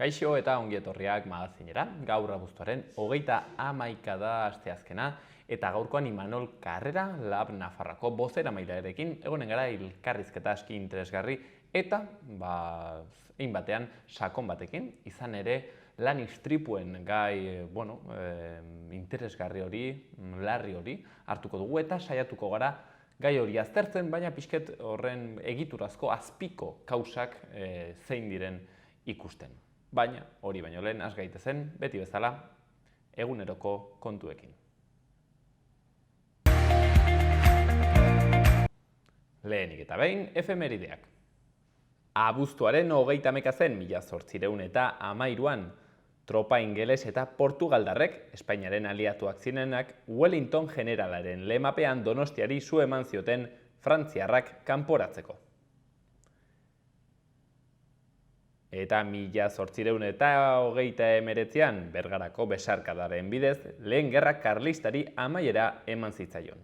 Kaixo eta ongi etorriak magazinera, gaur abuztuaren 31 da asteazkena eta gaurkoan Imanol Karrera Lab Nafarroako bozeramailearekin egonen gara elkarrizketa aski interesgarri eta hainbatean sakon batekin, izan ere lan istripuen gai interesgarri hori, larri hori hartuko dugu eta saiatuko gara gai hori aztertzen, baina pixket horren egiturazko azpiko kausak zein diren ikusten. Baina, hori baino lehen, has gaitezen, beti bezala, eguneroko kontuekin. Lehenik eta behin, efemerideak. Abuztuaren 30 zen 1813an, tropa ingeles eta portugaldarrek, Espainiaren aliatuak zirenak, Wellington generalaren lemapean Donostiari su eman zioten frantziarrak kanporatzeko. Eta 1829an, Bergarako besarkadaren bidez, lehen gerra karlistari amaiera eman zitzaion.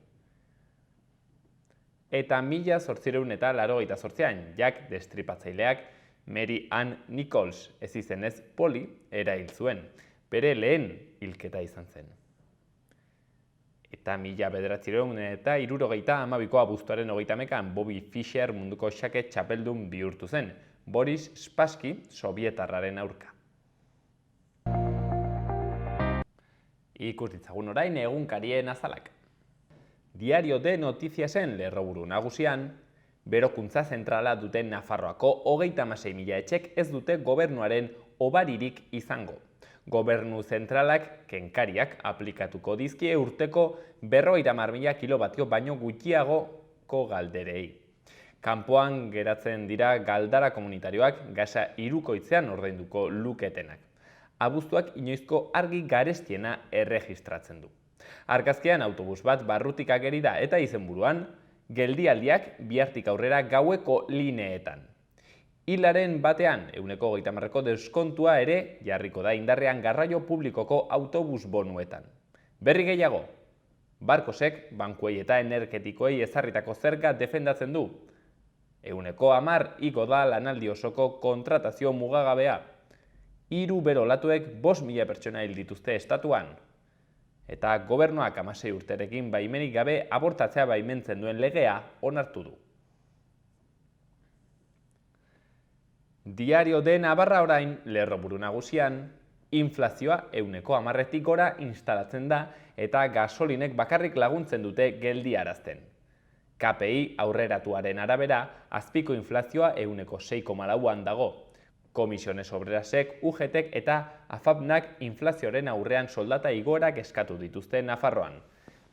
Eta 1888an, Jack destripatzaileak Mary Ann Nichols, ez izenez Polly, erail zuen, bere lehen hilketa izan zen. Eta 1962ko abuztuaren 30an, Bobby Fischer munduko xake txapeldun bihurtu zen, Boris Spassky sovietarraren aurka. Ikus ditzagun orain egunkarien azalak. Diario de Notiziasen lerroburu nagusian, berokuntza zentrala duten Nafarroako 36.000 etxek ez dute gobernuaren hobaririk izango. Gobernu zentralak kenkariak aplikatuko dizkie urteko 50.000 kilovatio baino gutxiagoko galderei. Kanpoan geratzen dira galdara komunitarioak gasa hirukoitzean ordainduko luketenak. Abuztuak inoizko argi garestiena erregistratzen du. Argazkian autobus bat barrutik ageri da eta izenburuan geldialdiak bihartik aurrera gaueko lineetan. Hilaren batean 30%ko deskontua ere jarriko da indarrean garraio publikoko autobus bonuetan. Berri gehiago, Barkosek bankuei eta energetikoei ezarritako zerga defendatzen du. 10% igo da lanaldi osoko kontratazio mugagabea. 3 berolatuek 5.000 pertsona hil dituzte estatuan. Eta gobernuak 16 urterekin baimenik gabe abortatzea baimentzen duen legea onartu du. Diario de Navarra orain lerroburu nagusian, inflazioa 10%tik gora instalatzen da eta gasolinek bakarrik laguntzen dute geldiarazten. KPI aurreratuaren arabera, azpiko inflazioa 6,4an dago. Komisiones Obrerasek, UGTek eta AFAPnak inflazioaren aurrean soldata igoerak eskatu dituzte Nafarroan.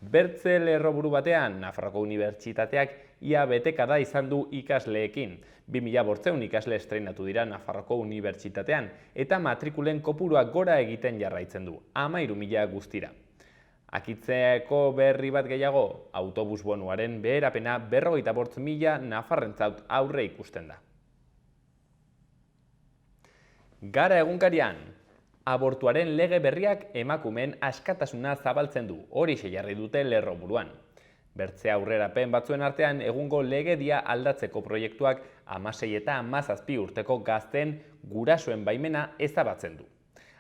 Bertze lerroburu batean, Nafarroko Unibertsitateak ia betekada izan du ikasleekin. 2.500 ikasle estreinatu dira Nafarroko Unibertsitatean eta matrikulen kopuruak gora egiten jarraitzen du, 13.000 guztira. Akitzeko berri bat gehiago, autobus bonuaren beherapena 55.000 nafarrentzat aurre ikusten da. Gara egunkarian, abortuaren lege berriak emakumeen askatasuna zabaltzen du, hori jarri dute lerroburuan. Bertze aurrerapen batzuen artean egungo legedia aldatzeko proiektuak 16 eta 17 urteko gazteen gurasoen baimena ezabatzen du.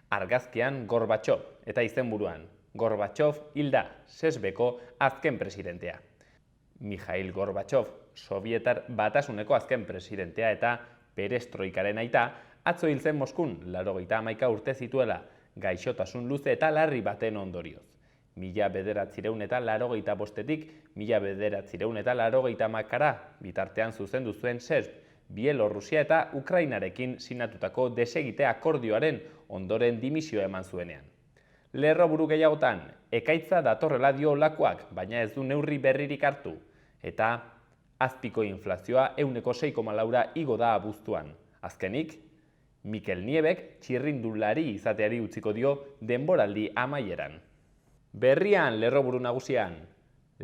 Argazkian Gorbatxov eta izenburuan, Gorbatxov hilda, SESBko azken presidentea. Mikhail Gorbatxov, Sovietar Batasuneko azken presidentea eta perestroikaren aita, atzo hil zen Moskun 91 urte zituela, gaixotasun luze eta larri baten ondorioz. 1985-etik 1990 bitartean zuzendu zuen SESB, Bielorrusia eta Ukrainarekin sinatutako desegite akordioaren ondoren dimisioa eman zuenean. Lerroburu gehiagotan, ekaitza datorrela dio lakuak, baina ez du neurri berririk hartu. Eta azpiko inflazioa 6,4 igo da abuztuan. Azkenik, Mikel Niebek txirrindulari izateari utziko dio denboraldi amaieran. Berrian lerroburu nagusian,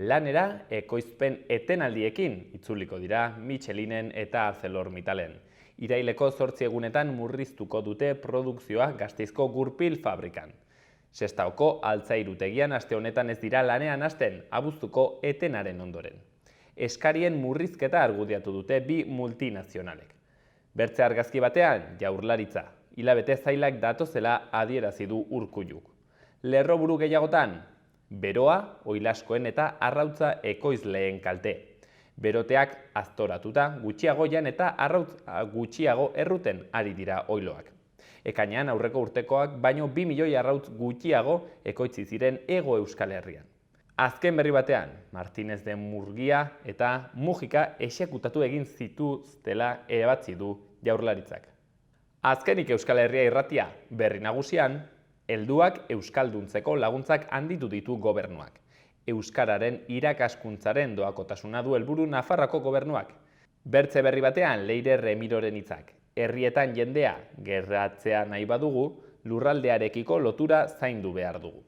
lanera ekoizpen etenaldiekin itzuliko dira Michelinen eta ArcelorMittalen. Iraileko 8 egunetan murriztuko dute produkzioa Gasteizko gurpil fabrikan. Sestaoko altzairutegian aste honetan ez dira lanean hasten, abuztuko etenaren ondoren. Eskarien murrizketa argudiatu dute bi multinazionalek. Bertze argazki batean, Jaurlaritza, hilabete zailak datozela adierazi du Urkulluk. Lerroburu gehiagotan, beroa, oilaskoen eta arrautza ekoizleen kalte. Beroteak aztoratuta gutxiago jan eta arrautza gutxiago erruten ari dira oiloak. Ekainean aurreko urtekoak baino 2 milioi arrautz gutxiago ekoitzi ziren Hego Euskal Herrian. Azken berri batean, Martínez de Murgia eta Mujika exekutatu egin zituztela ebatzi du Jaurlaritzak. Azkenik Euskal Herria irratia berri nagusian, helduak euskalduntzeko laguntzak handitu ditu gobernuak. Euskararen irakaskuntzaren doakotasuna du helburu Nafarroako gobernuak. Bertze berri batean Leire Remiroren hitzak. Herrietan jendea gerratzea nahi badugu, lurraldearekiko lotura zaindu behar dugu.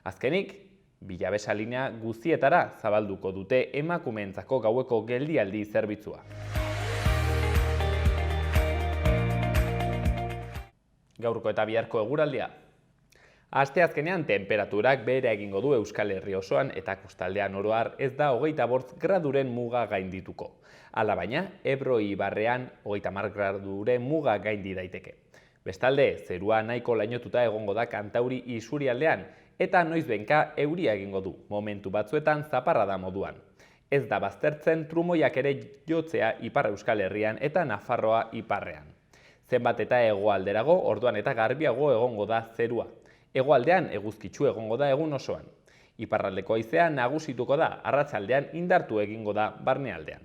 Azkenik, Bilabesa linea guztietara zabalduko dute emakumeentzako gaueko geldialdi zerbitzua. Gaurko eta biharko eguraldia. Asteazkenean tenperaturak behera egingo du Euskal Herri osoan eta kostaldean oro har ez da 25 graduren muga gaindituko. Alabaina, Ebro ibarrean 30 graduren muga gaindi daiteke. Bestalde, zerua nahiko lainotuta egongo da Kantauri isurialdean eta noizbenka euria egingo du, momentu batzuetan zaparrada moduan. Ez da baztertzen trumoiak ere jotzea Ipar Euskal Herrian eta Nafarroa iparrean. Zenbat eta hegoalderago, orduan eta garbiago egongo da zerua. Hegoaldean eguzkitsu egongo da egun osoan. Iparraldeko haizea nagusituko da, arratsaldean indartu egingo da barnealdean.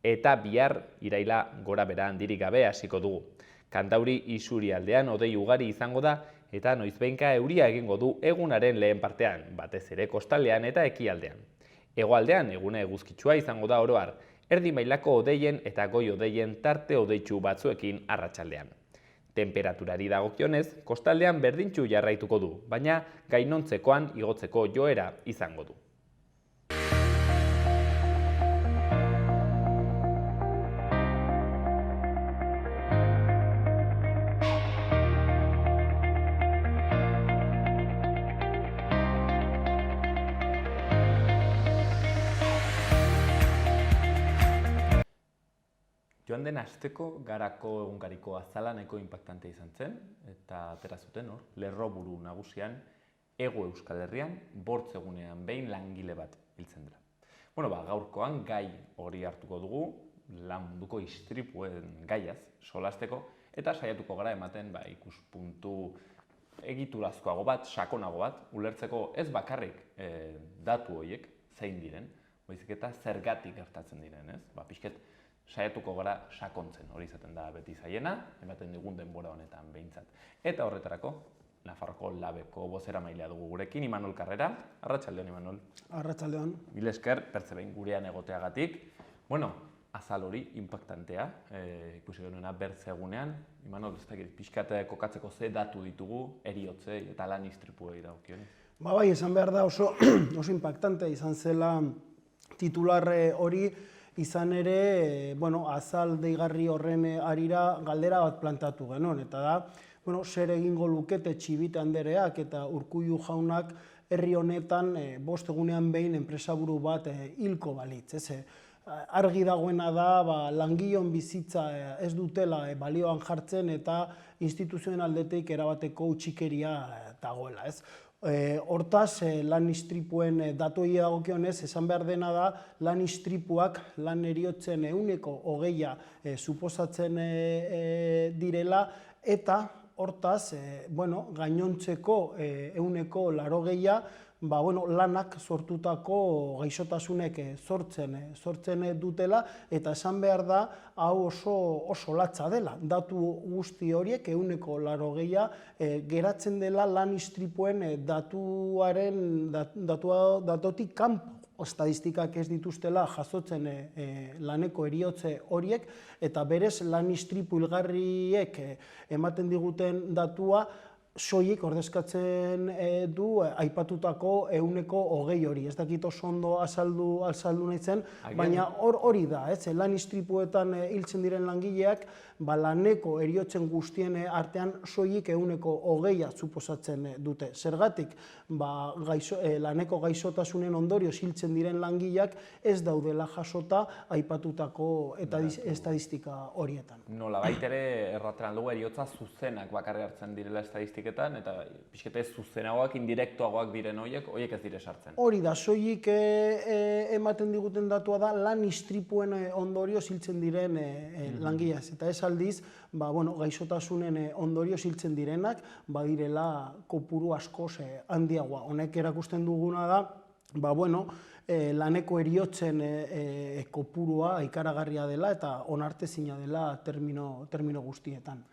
Eta bihar iraila gora bera handirik gabe hasiko dugu. Kantauri isurialdean hodei ugari izango da eta noizbehinka euria egingo du egunaren lehen partean, batez ere kostaldean eta ekialdean. Hegoaldean eguna eguzkitsua izango da oro har, erdi mailako hodeien eta goi hodeien tarte hodeitsu batzuekin arratsaldean. Temperaturari dagokionez, kostaldean berdintsu jarraituko du, baina gainontzekoan igotzeko joera izango du. Joan den asteko Garako egunkariko azala nahiko inpaktante izan zen, eta atera zuten hor, lerroburu nagusian, Hego Euskal Herrian, bortz egunean behin langile bat hiltzen dira. Gaurkoan gai hori hartuko dugu, lan munduko istripuen gaiaz, solasteko, eta saiatuko gara ematen ikuspuntu egiturazkoago bat, sakonago bat, ulertzeko ez bakarrik datu horiek, zein diren, baizik eta zergatik gertatzen diren, ez? Pixket, saiatuko gara sakontzen, hori izaten da beti zaiena, ematen digun denbora honetan behintzat. Eta horretarako, Nafarroko labeko bozeramailea dugu gurekin, Imanol Karrera. Arratsaldeon, Imanol. Arratsaldeon. Mil esker, pertzebein gurean egoteagatik. Azal hori impactantea, ikusi genuena bertze egunean. Imanol, ez dakit, pixkat kokatzeko ze datu ditugu, heriotzei eta lan istripuei dagokionez. Bai, esan behar da oso impactante izan zela titular hori, izan ere, azal deigarri horren arira galdera bat plantatu genuen, eta da, zer egingo lukete Txibite Andereak eta Urkullu jaunak herri honetan 5 egunean behin enpresaburu bat hilko balitz. Argi dagoena da, langileon bizitza ez dutela balioan jartzen eta instituzioen aldetik erabateko utzikeria dagoela. Hortaz, lan istripuen datuei dagokionez, esan behar dena da, lan istripuak lan heriotzen 20% suposatzen direla, eta hortaz, gainontzeko 80% lanak sortutako gaixotasunek sortzen dutela, eta esan behar da, hau oso latza dela. Datu guzti horiek 80% geratzen dela lan istripuen datutik kanpo. Estadistikak ez dituztela jasotzen laneko heriotze horiek, eta berez lan istripu hilgarriek ematen diguten datua soilik ordezkatzen du aipatutako 20% hori. Ez dakit oso ondo azaldu nahi zen, baina hori da, lan istripuetan hiltzen diren langileak laneko eriotzen guztien artean soilik 20% suposatzen dute. Zergatik, laneko gaixotasunen ondorioz hiltzen diren langileak ez daudela jasota aipatutako estadistika horietan. Nolabait ere erraten dugu eriotza zuzenak bakarrik hartzen direla estadistiketan, eta pixkete zuzenagoak, indirektoagoak diren horiek ez dire sartzen. Hori da, soilik ematen diguten datua da lan istripuen ondorioz hiltzen diren langileak. Eta ez aldiz, gaixotasunen ondorioz hiltzen direnak, badirela kopuru askoz handiagoa. Honek erakusten duguna da, laneko eriotzen kopurua ikaragarria dela eta onartezina dela termino guztietan.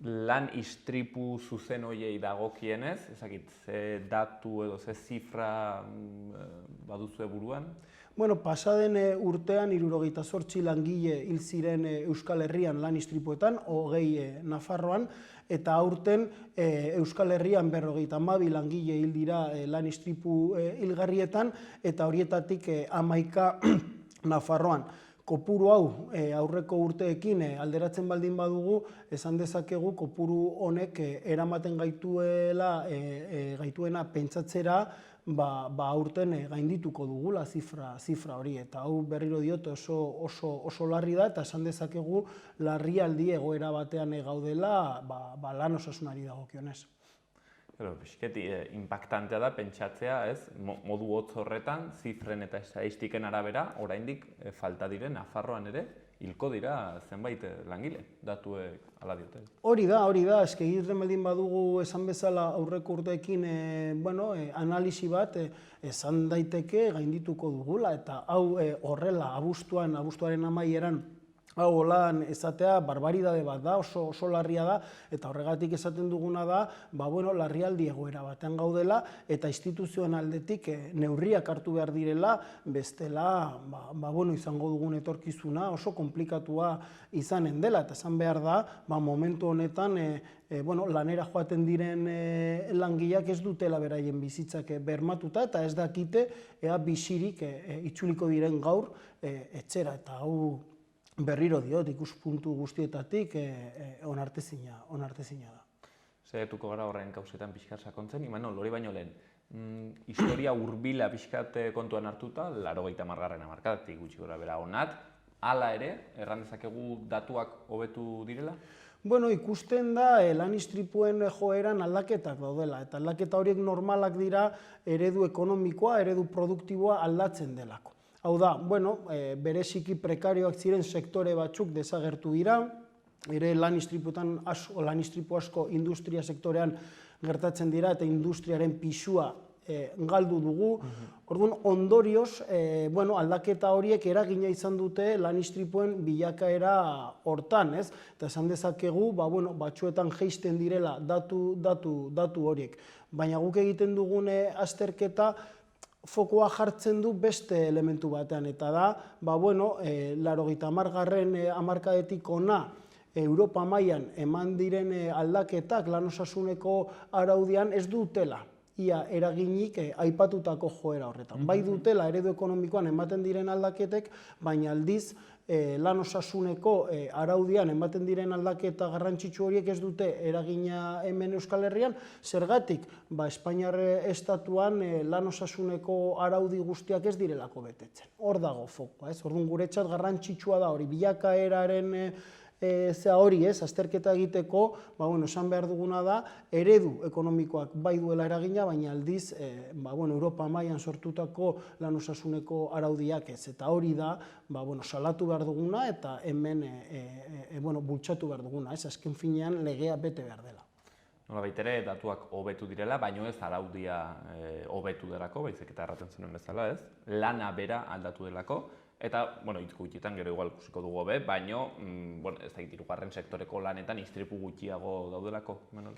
Lan istripu zuzen horiei dagokienez, ezakit, ze datu edo ze zifra baduzue buruan? Pasaden urtean 78 langile hil ziren Euskal Herrian lan istripuetan, 20 Nafarroan, eta aurten Euskal Herrian 52 langile hil dira lan istripu hilgarrietan, eta horietatik 11 Nafarroan. Kopuru hau aurreko urteekin alderatzen baldin badugu, esan dezakegu kopuru honek eramaten gaituena pentsatzera aurten gaindituko dugula zifra hori. Eta hau berriro diot oso larri da, eta esan dezakegu larrialdi egoera batean gaudela lan osasunari dagokionez. Pixketi, impactantea da pentsatzea, modu hotz horretan, zifren eta estadistiken arabera, oraindik falta diren Nafarroan ere, hilko dira zenbait langile, datuek hala diote. Hori da, egiten baldin badugu esan bezala aurreko urteekin analisi bat esan daiteke gaindituko dugula, eta hau horrela abuztuaren amaieran hau lan esatea barbaridade bat da, oso larria da, eta horregatik esaten duguna da, larrialdi egoera batean gaudela, eta instituzioen aldetik neurriak hartu behar direla, bestela izango dugun etorkizuna oso komplikatua izanen dela, eta esan behar da, momentu honetan lanera joaten diren langileak ez dutela beraien bizitzak bermatuta, eta ez dakite ea bizirik itzuliko diren gaur etxera, eta hau berriro diot, ikuspuntu guztietatik onartezina da. Saiatuko gara horren kausetan pixkat sakontzen, Imanol, hori baino lehen, historia hurbila pixkat kontuan hartuta, 80. hamarkadatik gutxi gora bera honat, hala ere, erran dezakegu datuak hobetu direla? Ikusten da lan istripuen joeran aldaketak daudela, eta aldaketa horiek normalak dira eredu ekonomikoa, eredu produktiboa aldatzen delako. Hau da, bereziki prekarioak ziren sektore batzuk desagertu dira, ere lan istripu asko industria sektorean gertatzen dira eta industriaren pisua galdu dugu. Orduan, ondorioz, aldaketa horiek eragina izan dute lan istripuen bilakaera hortan, ez? Eta esan dezakegu, batzuetan jeisten direla datu horiek. Baina guk egiten dugune azterketa, fokoa jartzen du beste elementu batean, eta da, 80. hamarkadetik hona Europa mailan eman diren aldaketak lan osasuneko araudian ez dutela ia eraginik aipatutako joera horretan. Bai dutela eredu ekonomikoan ematen diren aldaketek, baina aldiz lan osasuneko araudian ematen diren aldaketa garrantzitsu horiek ez dute eragina hemen Euskal Herrian. Zergatik, Espainiar estatuan lan osasuneko araudi guztiak ez direlako betetzen. Hor dago fokoa, ez? Orduan guretzat garrantzitsua da hori, bilakaeraren hori, azterketa egiteko, esan behar duguna da, eredu ekonomikoak bai duela eragina, baina aldiz, Europa mailan sortutako lan osasuneko araudiak ez. Eta hori da, salatu behar duguna eta hemen bultzatu behar duguna, ez? Azken finean legea bete behar dela. Nolabait ere, datuak hobetu direla, baino ez araudia hobetu delako, baizik eta erraten zenuen bezala, ez? Lana bera aldatu delako. Eta, hitz gutxietan gero igual ikusiko dugu hobe, baino, ez da, hirugarren sektoreko lanetan istripu gutxiago daudelako, Imanol?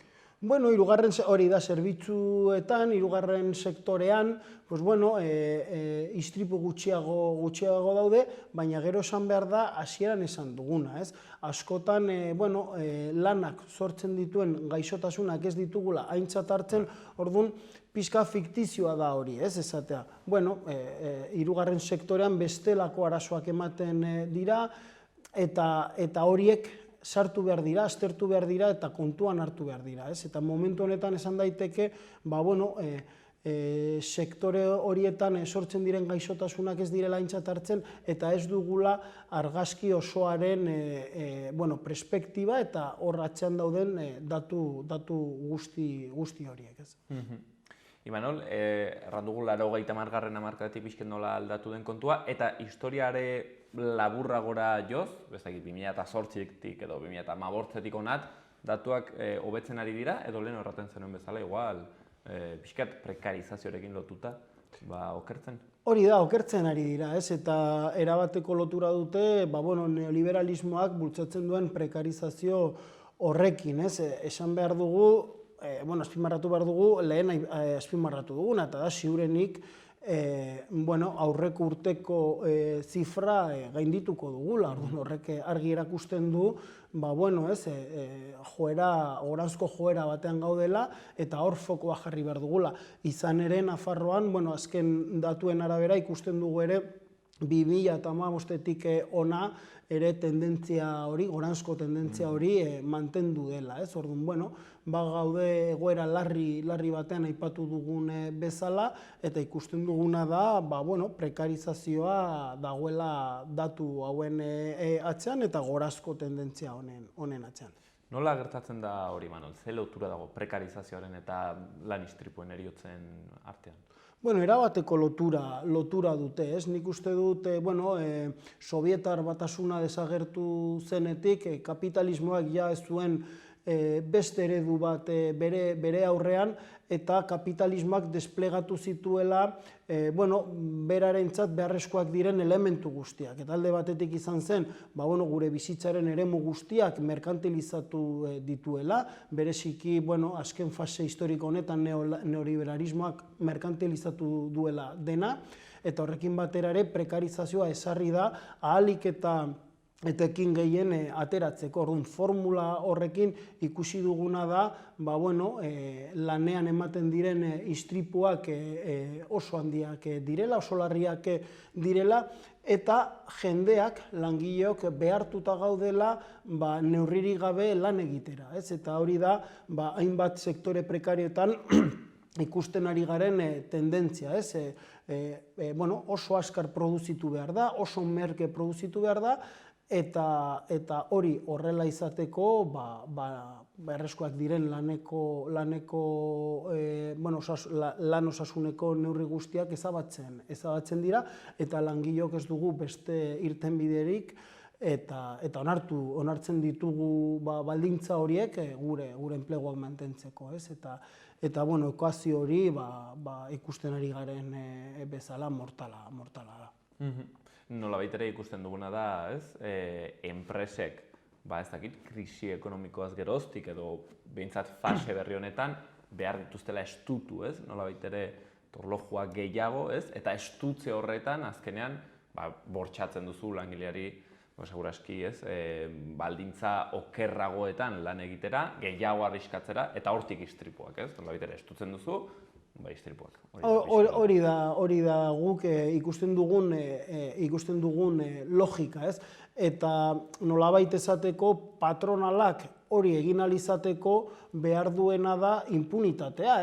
Hirugarren hori da zerbitzuetan, hirugarren sektorean, istripu gutxiago daude, baina gero esan behar da hasieran esan duguna, ez? Askotan, lanak sortzen dituen gaixotasunak ez ditugula aintzat hartzen, orduan, pixka fiktizioa da hori, ez esatea. Hirugarren sektorean bestelako arazoak ematen dira, eta horiek sartu behar dira, aztertu behar dira eta kontuan hartu behar dira. Eta momentu honetan esan daiteke, sektore horietan sortzen diren gaixotasunak ez direla aintzat hartzen eta ez dugula argazki osoaren perspektiba eta hor atzean dauden datu guzti horiek. Imanol, errandugu 80. hamarkadatik pixket nola aldatu den kontua, eta historiare laburragora joz, bezakit 2008tik edo 2015tik onat, datuak hobetzen ari dira, edo lehen horraten zenuen bezala, igual, pixkat prekarizazioarekin lotuta, okertzen? Hori da, okertzen ari dira, eta erabateko lotura dute, neoliberalismoak bultzatzen duen prekarizazio horrekin, esan behar dugu, azpimarratu behar dugu, lehen azpimarratu duguna, eta da, ziurenik, aurreko urteko zifra gaindituko dugula, horrek argi erakusten du, oranzko joera batean gaudela, eta hor fokoa jarri behar dugula. Izan ere, Nafarroan, azken datuen arabera ikusten dugu ere, 2015-tik ona ere tendentzia hori, goranzko tendentzia hori mantendu dela. Orduan, gaude egoera larri batean aipatu dugun bezala, eta ikusten duguna da, prekarizazioa dagoela datu hauen atzean eta gorazko tendentzia honen atzean. Nola gertatzen da hori, Manol? Ze lotura dago prekarizazioaren eta lan istripuen heriotzen artean? Erabateko lotura dute, nik uste dut, Sobietar Batasuna desagertu zenetik, kapitalismoak ja ez zuen beste eredu bat bere aurrean, eta kapitalismoak desplegatu zituela, berarentzat beharrezkoak diren elementu guztiak. Eta alde batetik izan zen, gure bizitzaren eremu guztiak merkantilizatu dituela, bereziki, azken fase historiko honetan neoliberalismoak merkantilizatu duela dena, eta horrekin batera ere prekarizazioa ezarri da ahalik eta etekin gehien ateratzeko. Orduan, formula horrekin ikusi duguna da, lanean ematen diren istripuak oso handiak direla, oso larriak direla, eta jendeak, langileok behartuta gaudela neurririk gabe lan egitera. Eta hori da, hainbat sektore prekarioetan ikusten ari garen tendentzia. Oso azkar produzitu behar da, oso merke produzitu behar da, eta hori horrela izateko beharrezkoak diren lan osasuneko neurri guztiak ezabatzen dira, eta langileok ez dugu beste irtenbiderik eta onartzen ditugu baldintza horiek gure enpleguak mantentzeko. Eta ekuazio hori ikusten ari garen bezala mortala da. Nolabait ere ikusten duguna da, enpresek, ez dakit, krisi ekonomikoaz geroztik edo behintzat fase berri honetan behar dituztela estutu, nolabait ere torlojuak gehiago, eta estutze horretan azkenean bortxatzen duzu langileari, seguraski, baldintza okerragoetan lan egitera, gehiago arriskatzera, eta hortik istripuak, nolabait ere estutzen duzu, istripuak. Hori da guk ikusten dugun logika, eta nolabait esateko patronalak hori egin ahal izateko behar duena da impunitatea,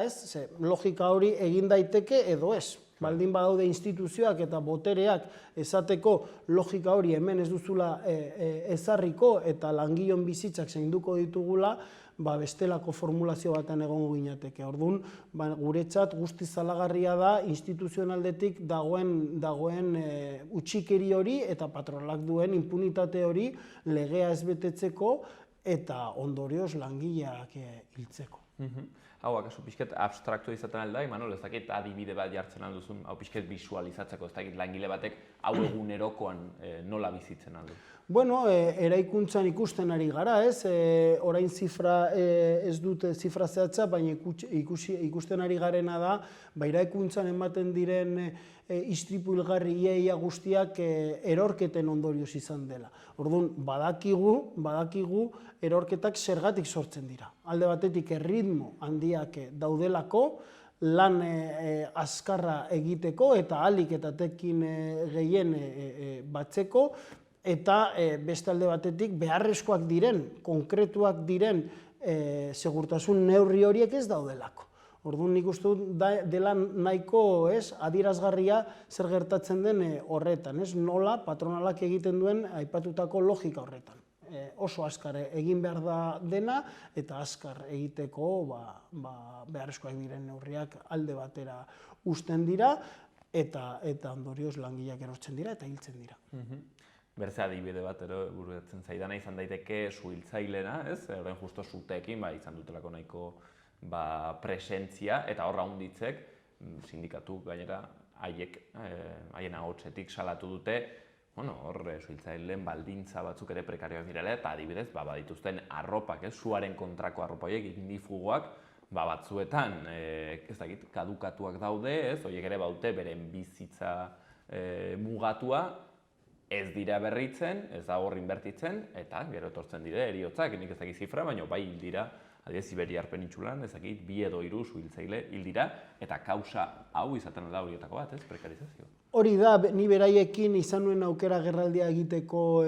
logika hori egin daiteke edo ez. Baldin badaude instituzioak eta botereak esateko logika hori hemen ez duzula ezarriko eta langileon bizitzak zainduko ditugula, bestelako formulazio batean egongo ginateke. Orduan, guretzat guztiz salagarria da instituzionaldetik dagoen utxikeri hori eta patronalak duen impunitate hori legea ez betetzeko eta ondorioz langileak hiltzeko. Hau, akaso pixket abstraktua izaten alda, Imanol, ez dakit adibide bat jartzen alduzun, hau pixket visualizatzeko, ez dakit langile batek hau egunerokoan nola bizitzen aldu? Eraikuntzan ikusten ari gara, orain zifra ez dute zifra zehatza, baina ikusten ari garena da, eraikuntzan ematen diren istripu hilgarri ia guztiak erorketen ondorioz izan dela. Orduan, badakigu erorketak zergatik sortzen dira. Alde batetik erritmo handiak daudelako, lan azkarra egiteko eta ahalik eta tekin gehien batzeko, eta beste alde batetik beharrezkoak diren, konkretuak diren segurtasun neurri horiek ez daudelako. Orduan nik uste dut dela nahiko adierazgarria zer gertatzen den horretan, nola patronalak egiten duen aipatutako logika horretan. Oso azkar egin behar da dena eta azkar egiteko beharrezkoak diren neurriak alde batera uzten dira eta ondorioz langileak erortzen dira eta hiltzen dira. Berze adibide bat burutzen zaidana izan daiteke suhiltzailena, orain justo suteekin izan dutelako nahiko presentzia eta horra hunditzek sindikatu gainera haien ahotsetik salatu dute hor suhiltzaileen baldintza batzuk ere prekarioak direla eta adibidez badituzten arropak, suaren kontrako arropa horiek ignifugoak batzuetan kadukatuak daude, horiek ere baute beren bizitza mugatua, ez dira berritzen, ez da hor inbertitzen, eta gero etortzen dire heriotzak, nik ez dakit zifra, baina bai hil dira, adibidez Iberiar penintsulan, ez dakit 2 edo 3 suhiltzaile hil dira, eta kausa hau izaten da horietako bat, prekarizazio. Hori da, ni beraiekin izan nuen aukera agerraldia egiteko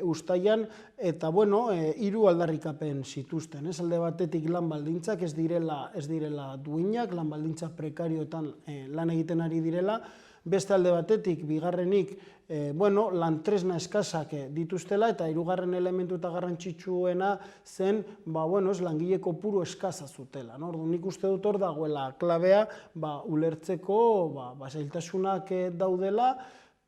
uztailan, eta 3 aldarrikapen zituzten. Alde batetik lan baldintzak ez direla duinak, lan baldintza prekarioetan lan egiten ari direla, beste alde batetik, bigarrenik, lan tresna eskasak dituztela, eta 3. elementu eta garrantzitsuena zen, langile kopuru eskasa zutela. Nik uste dut hor dagoela klabea, ulertzeko zailtasunak daudela,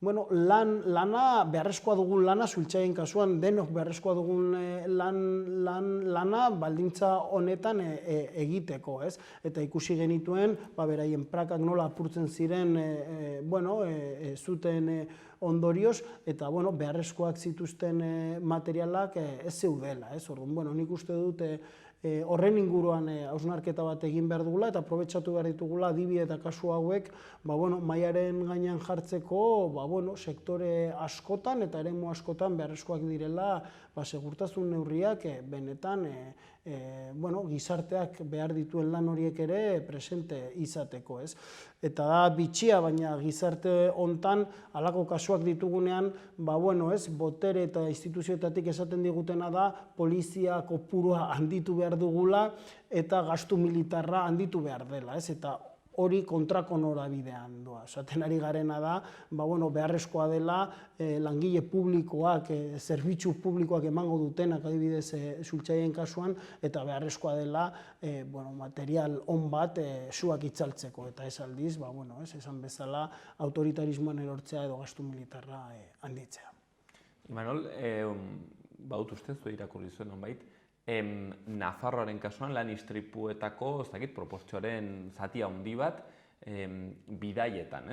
lana, beharrezkoa dugun lana, suhiltzaileen kasuan denok beharrezkoa dugun lana baldintza honetan egiteko, eta ikusi genituen, beraien prakak nola apurtzen ziren, zuten ondorioz, eta beharrezkoak zituzten materialak ez zeudela. Nik uste dut horren inguruan hausnarketa bat egin behar dugula eta aprobetxatu behar ditugula adibide eta kasu hauek mahaiaren gainean jartzeko sektore askotan eta eremu askotan beharrezkoak direla segurtasun neurriak benetan gizarteak behar dituen lan horiek ere presente izateko. Eta da bitxia, baina gizarte hontan halako kasuak ditugunean, botere eta instituzioetatik esaten digutena da polizia kopurua handitu behar dugula eta gastu militarra handitu behar dela, eta hori kontrako norabidean doa. Esaten ari garena da, beharrezkoa dela langile publikoak, zerbitzu publikoak emango dutenak adibidez suhiltzaileen kasuan, eta beharrezkoa dela material on bat suak itzaltzeko, eta ez aldiz, esan bezala autoritarismoan erortzea edo gastu militarra handitzea. Imanol, badut ustez, irakurri zuen honbait, Nafarroaren kasuan lan istripuetako proportzioaren zati handi bat bidaietan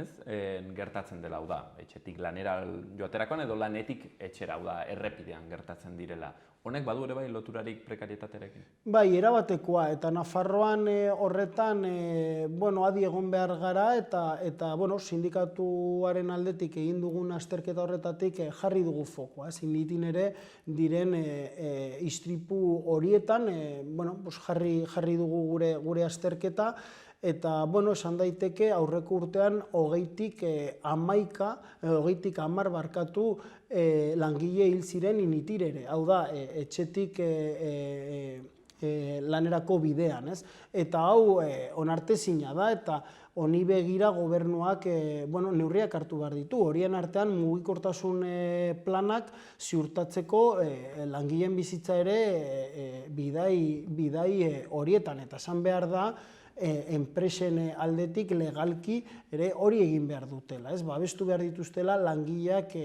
gertatzen dela, hau da, etxetik lanera joaterakoan edo lanetik etxera, hau da, errepidean gertatzen direla. Honek badu ere bai loturarik prekarietatearekin? Bai, erabatekoa, eta Nafarroan horretan adi egon behar gara eta sindikatuaren aldetik egin dugun azterketa horretatik jarri dugu fokoa. Initin ere diren istripu horietan jarri dugu gure azterketa, eta esan daiteke aurreko urtean 20tik 10 barkatu langile hil ziren initirere. Hau da, etxetik lanerako bidean. Eta hau onartezina da eta honi begira gobernuak neurriak hartu behar ditu. Horien artean mugikortasun planak ziurtatzeko langileen bizitza ere bidai horietan. Eta esan behar da, enpresen aldetik legalki ere hori egin behar dutela. Babestu behar dituztela langileak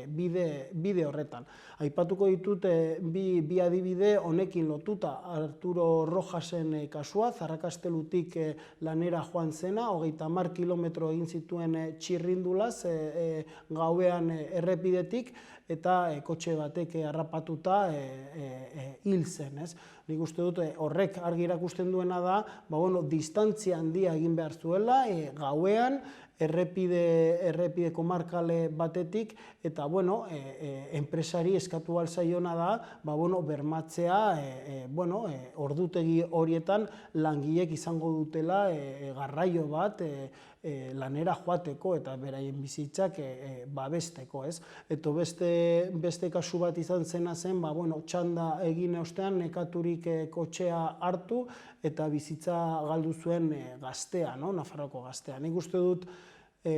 bide horretan. Aipatuko ditut bi adibide honekin lotuta. Arturo Rojasen kasua, Zarrakastelutik lanera joan zena, 30 kilometro egin zituen txirrindulaz gauean errepidetik, eta kotxe batek harrapatuta hil zen. Nik uste dut horrek argi erakusten duena da, distantzia handia egin behar zuela, gauean, errepide komarkale batetik, eta bueno, enpresari eskatu alzaiona da, bermatzea ordutegi horietan langileek izango dutela garraio bat lanera joateko eta beraien bizitzak babesteko, ez? Eta beste kasu bat izan zena zen, txanda egin ostean nekaturik kotxea hartu eta bizitza galdu zuen gaztea, Nafarroako gaztea. Nik uste dut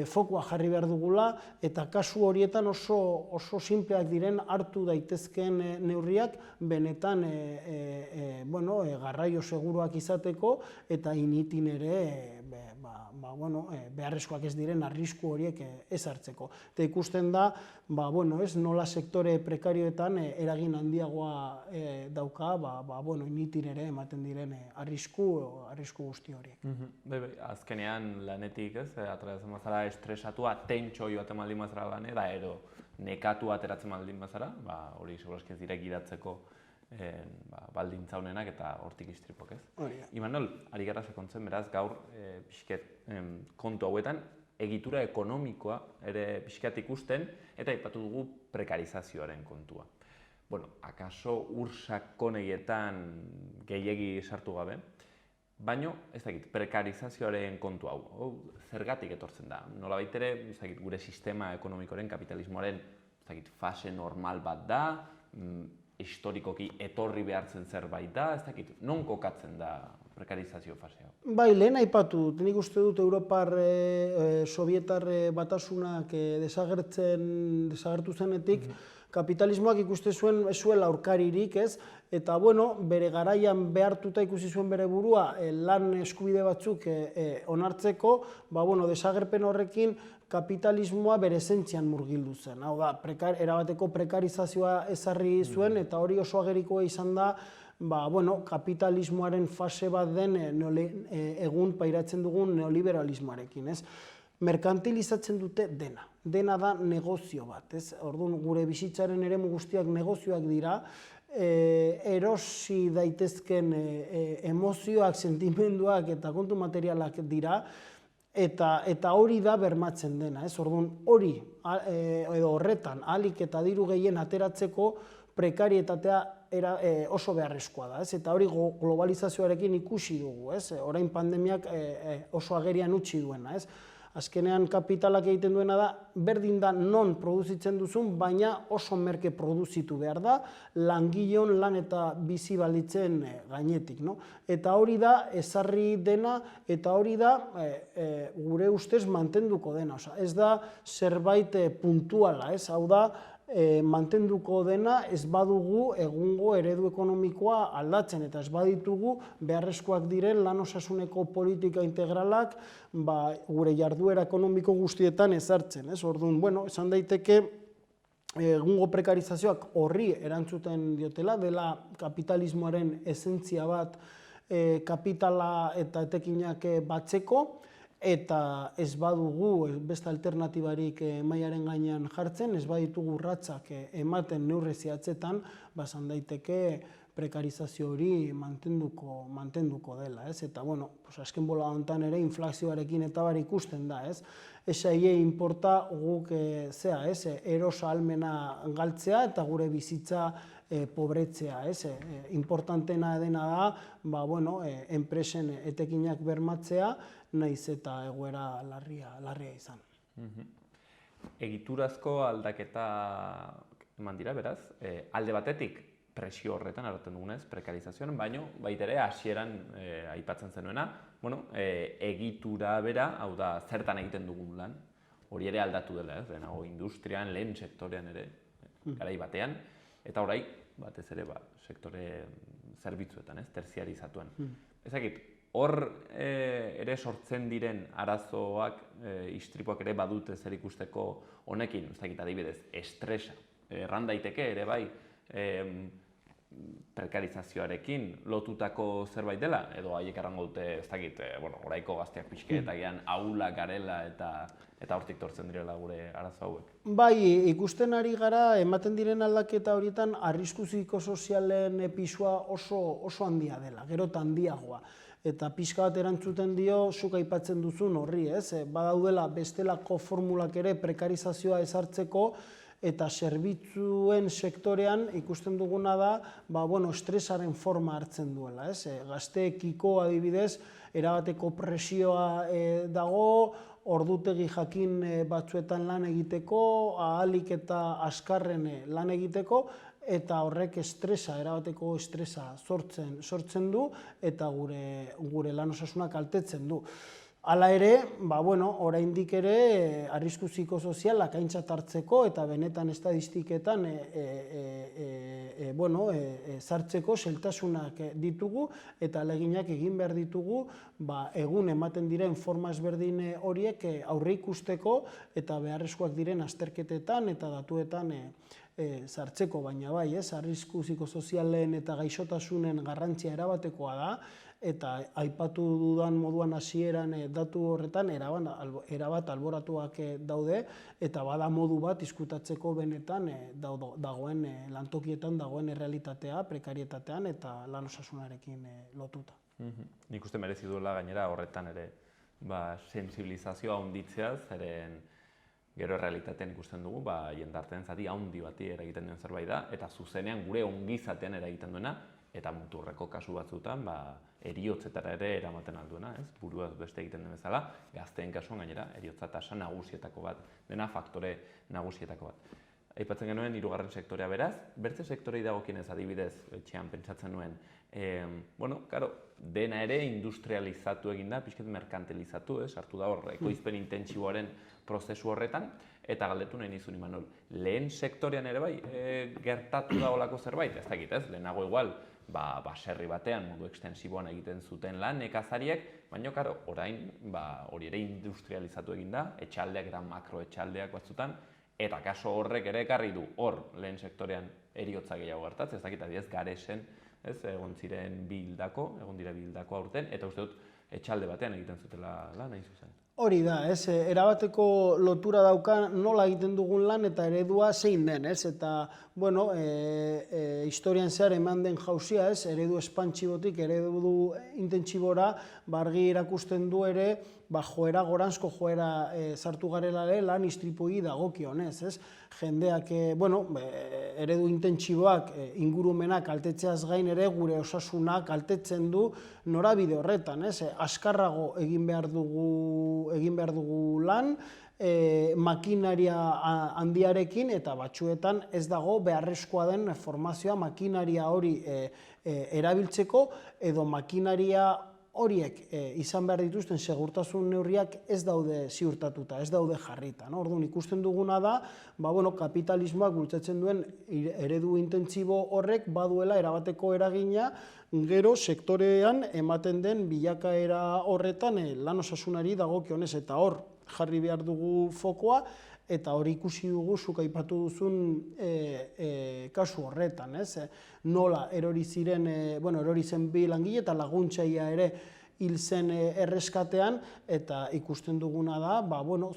fokua jarri behar dugula, eta kasu horietan oso sinpleak diren hartu daitezkeen neurriak benetan garraio seguruak izateko eta initin ere beharrezkoak ez diren arrisku horiek ez hartzeko. Eta ikusten da, nola sektore prekarioetan eragin handiagoa dauka, initin ere ematen diren arrisku guzti horiek. Azkenean lanetik, ateratzen bazara estresatua, tentxo joaten baldin bazara lanera, edo nekatu ateratzen baldin bazara, hori segurazki ez dira gidatzeko baldintza honenak eta hortik istripok, ez? Imanol, ari gara sakontzen, beraz, gaur kontu hauetan, egitura ekonomikoa ere pixkat ikusten, eta aipatu dugu prekarizazioaren kontua. Akaso ur sakoneietan gehiegi sartu gabe, baina, ez dakit, prekarizazioaren kontu hau, zergatik etortzen da? Nolabait ere, ez dakit, gure sistema ekonomikoaren, kapitalismoaren, ez dakit, fase normal bat da, historikoki etorri behartzen zerbait da, ez dakit, non kokatzen da prekarizazio fasea? Bai, lehen aipatu dut, nik uste dut Europar Sovietar batasunak desagertu zenetik, kapitalismoak ikuste zuen ez zuela aurkaririk, ez? Eta, bere garaian behartuta ikusi zuen bere burua lan eskubide batzuk onartzeko, desagerpen horrekin kapitalismoa bere esentzian murgildu zen. Hau da, erabateko prekarizazioa ezarri zuen, eta hori oso agerikoa izan da, kapitalismoaren fase bat den egun pairatzen dugun neoliberalismoarekin, ez? Merkantilizatzen dute dena. Dena da negozio bat, ez? Orduan, gure bizitzaren eremu guztiak negozioak dira, erosi daitezken emozioak, sentimenduak eta kontu materialak dira, eta hori da bermatzen dena, ez? Orduan, hori, edo horretan, ahalik eta diru gehien ateratzeko prekarietatea oso beharrezkoa da, ez? Eta hori globalizazioarekin ikusi dugu, ez? Orain pandemiak oso agerian utzi duena, ez? Azkenean kapitalak egiten duena da, berdin da non produzitzen duzun, baina oso merke produzitu behar da, langileon lan eta bizi balitzen gainetik, no? Eta hori da ezarri dena, eta hori da gure ustez mantenduko dena. Ez da zerbait puntuala, ez? Hau da, mantenduko dena ez badugu egungo eredu ekonomikoa aldatzen, eta ez baditugu beharrezkoak diren lan osasuneko politika integralak gure jarduera ekonomiko guztietan ezartzen. Orduan, esan daiteke egungo prekarizazioak horri erantzuten diotela, dela kapitalismoaren esentzia bat kapitala eta etekinak batzeko, eta ez badugu beste alternatibarik mailaren gainean jartzen, ez baditugu urratsak ematen neurri zehatzetan, esan daiteke prekarizazio hori mantenduko dela, ez? Eta, azken bola honetan ere inflazioarekin eta bar ikusten da, ez? Esaie inporta guk erosa ahalmena galtzea eta gure bizitza pobretzea, ez? Importantena dena da, enpresen etekinak bermatzea, naiz eta egoera larria izan. Egiturazko aldaketa eman dira, beraz, alde batetik presio horretan eraten dugunez, prekarizazioan, baina baita ere hasieran aipatzen zenuena, egitura bera, hau da, zertan egiten dugun lan, hori ere aldatu dela, ez? Lehenago industrian, lehen sektorean ere, garai batean, eta orai, batez ere, sektore zerbitzuetan, ez? Terziarizatuan. Ezakit, hor ere sortzen diren arazoak, istripuak ere badute zer ikusteko honekin, ez dakit adibidez, estresa, erran daiteke ere bai, prekarizazioarekin lotutako zerbait dela, edo haiek errango dute, ez dakit, oraiko gazteak pixke eta gian ahulak garela eta hortik tortzen direla gure arazo hauek. Bai, ikusten ari gara, ematen diren aldaketa horietan, arrisku psikosozialen pisua oso handia dela, gero eta handiagoa. eta pixka bat erantzuten dio zuk aipatzen duzun horri, ez? Badaudela bestelako formulak ere prekarizazioa ezartzeko, eta zerbitzuen sektorean ikusten duguna da, estresaren forma hartzen duela, ez? Gazteekiko adibidez, erabateko presioa dago, ordutegi jakin batzuetan lan egiteko, ahalik eta azkarren lan egiteko, eta horrek erabateko estresa sortzen du, eta gure lan osasuna kaltetzen du. Hala ere, oraindik ere arrisku psikosozialak aintzat hartzeko eta benetan estadistiketan sartzeko zailtasunak ditugu eta ahaleginak egin behar ditugu egun ematen diren forma ezberdin horiek aurreikusteko eta beharrezkoak diren azterketetan eta datuetan sartzeko, baina bai, arrisku psikosozialen eta gaixotasunen garrantzia erabatekoa da, eta aipatu dudan moduan hasieran datu horretan erabat alboratuak daude, eta bada modu bat diskutatzeko benetan dagoen lantokietan dagoen errealitatea, prekarietatean eta lan osasunarekin lotuta. Nik uste merezi duela gainera horretan ere sensibilizazioa handitzea, zeren gero errealitatean ikusten dugu, jendartean zati handi bati eragiten duen zerbait da, eta zuzenean gure ongizatean eragiten duena, eta muturreko kasu batzutan eriotzetara ere eramaten alduena, buruaz beste egiten den bezala, gazteen kasuan gainera eriotza tasa nagusietako bat, dena faktore nagusietako bat. Aipatzen genuen hirugarren sektorea beraz, bertze sektorei dagokienez adibidez, etxean pentsatzen nuen, dena ere industrializatu egin da, pixket merkantilizatu, sartu da hor, ekoizpen intentsiboaren prozesu horretan, eta galdetu nahi nizun, Imanol, lehen sektorean ere bai, gertatu dagoelako zerbait, ez dakit ez, lehenago igual, baserri batean modu ekstensiboan egiten zuten lan nekazariek, baina orain hori ere industrializatu egin da, etxaldeak eta makroetxaldeak batzutan, eta kaso horrek ere ekarri du hor lehen sektorean eriotza gehiago gertatzen, ez dakit adiez Garesen, egon dira bildako aurten, eta uste dut etxalde batean egiten zutela lan hain zuzen. Hori da, erabateko lotura dauka nola egiten dugun lan eta eredua zein den, eta, historian zehar eman den jauzia, eredu espantxibotik, eredu intentsibora, argi erakusten du ere, goranzko joera sartu garela lan istripuei dagokionez, jendeak, eredu intentsiboak ingurumena kaltetzeaz gain ere gure osasuna kaltetzen du norabide horretan, azkarrago egin behar dugu lan, makinaria handiarekin eta batzuetan ez dago beharrezkoa den formazioa makinaria hori erabiltzeko edo makinaria horiek izan behar dituzten segurtasun neurriak ez daude ziurtatuta, ez daude jarrita. Orduan ikusten duguna da, kapitalismoak bultzatzen duen eredu intentsibo horrek baduela erabateko eragina gero sektorean ematen den bilakaera horretan lan osasunari dagokionez eta hor jarri behar dugu fokoa, eta hori ikusi dugu zuk aipatu duzun kasu horretan, nola erori zen bi langile eta laguntzailea ere hil zen erreskatean, eta ikusten duguna da,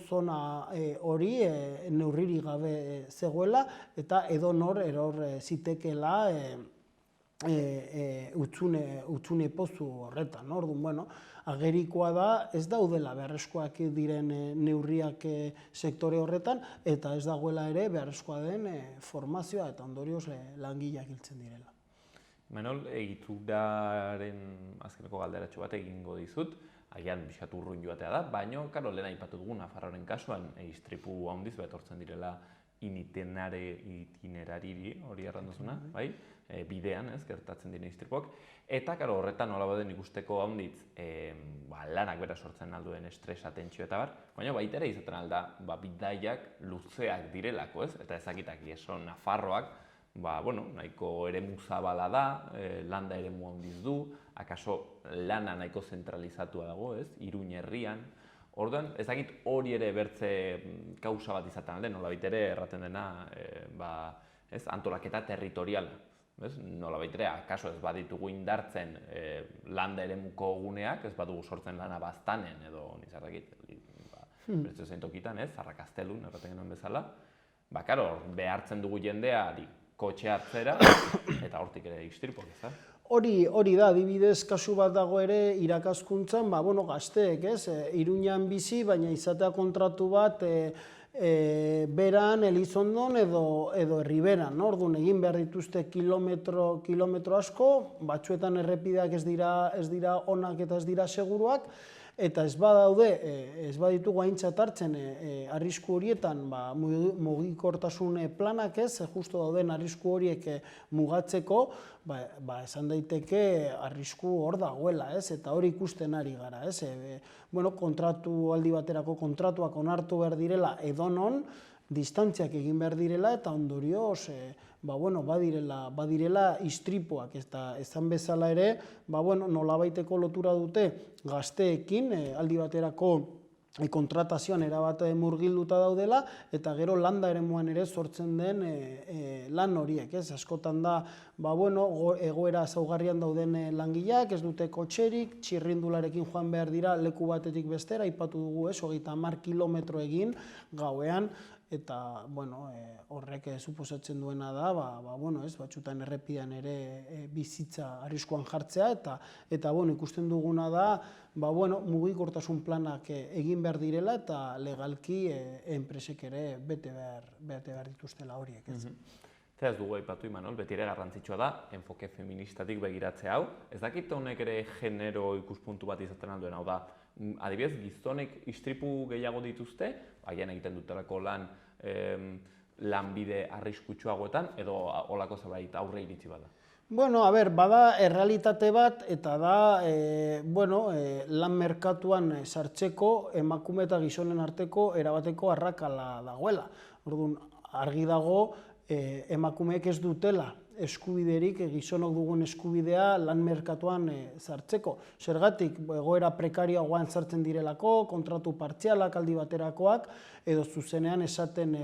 zona hori neurririk gabe zegoela, eta edonor eror zitekeela utzune pozu horretan. Orduan, agerikoa da ez daudela beharrezkoak diren neurriak sektore horretan, eta ez dagoela ere beharrezkoa den formazioa eta ondorioz langileak hiltzen direla. Imanol, egituraren azkeneko galderatxo bat egingo dizut, agian pixkat urrun joatea da, baina, lehen aipatu dugu Nafarroaren kasuan istripu handiz etortzen direla itinerariri hori erranduzuna, bai? Bidean, gertatzen diren istripuak. Eta, horretan nola baden ikusteko handitz, lanak bera sortzen alduen estresa, tentsio eta bar, baina baita ere izaten alda bidaiak luzeak direlako, eta ezakitak eso Nafarroak, nahiko eremu zabala da, landa eremu handiz du, akaso lana nahiko zentralizatua dago, Iruñ herrian. Orduan, ezakit hori ere bertze kausa bat izaten alde, nolabait ere erraten dena antolaketa territoriala. Nolabait ere, akaso ez baditugu indartzen landa eremuko guneak, ez badugu sortzen lana baztanen edo nizarrakit, bertze zein tokitan, Zarrakaztelun, erraten genuen bezala, behartzen dugu jendeari kotxe hartzera, eta hortik ere istripuak, ez da? Hori da, adibidez, kasu bat dago ere irakaskuntzan, gazteek, Iruñan bizi, baina izatea kontratu bat Beran, Elizondon edo Herriberan. Orduan, egin behar dituzte kilometro asko, batzuetan errepideak ez dira onak eta ez dira seguruak, eta ez baditugu aintzat hartzen arrisku horietan mugikortasun planak justu dauden arrisku horiek mugatzeko, esan daiteke arrisku hor dagoela, eta hori ikusten ari gara. Kontratu aldi baterako kontratuak onartu behar direla edonon, distantziak egin behar direla eta ondorioz badirela istripuak, eta esan bezala ere, nolabaiteko lotura dute gazteekin, aldi baterako kontratazioan erabat murgilduta daudela, eta gero landa eremuan ere sortzen den lan horiek. Askotan da, egoera zaugarrian dauden langileak, ez dute kotxerik, txirrindularekin joan behar dira leku batetik bestera, aipatu dugu 30 kilometro egin gauean, eta horrek suposatzen duena da, batzutan errepidean ere bizitza arriskuan jartzea, eta ikusten duguna da, mugikortasun planak egin behar direla, eta legalki enpresek ere bete behar dituztela horiek. Ez dugu aipatu, Imanol, beti ere garrantzitsua da, enfoke feministatik begiratzea hau. Ez dakit honek ere genero ikuspuntu bat izaten alduen, hau da, adibidez, gizonek istripu gehiago dituzte, haien egiten dutelako lanbide arriskutsuagoetan, edo holako zerbait aurre iritsi bada? Bada errealitate bat, eta da lan merkatuan sartzeko emakume eta gizonen arteko erabateko arrakala dagoela. Orduan, argi dago emakumeek ez dutela eskubiderik, gizonok dugun eskubidea lan merkatuan sartzeko. Zergatik, egoera prekarioagoan sartzen direlako, kontratu partzialak aldi baterakoak, edo zuzenean esaten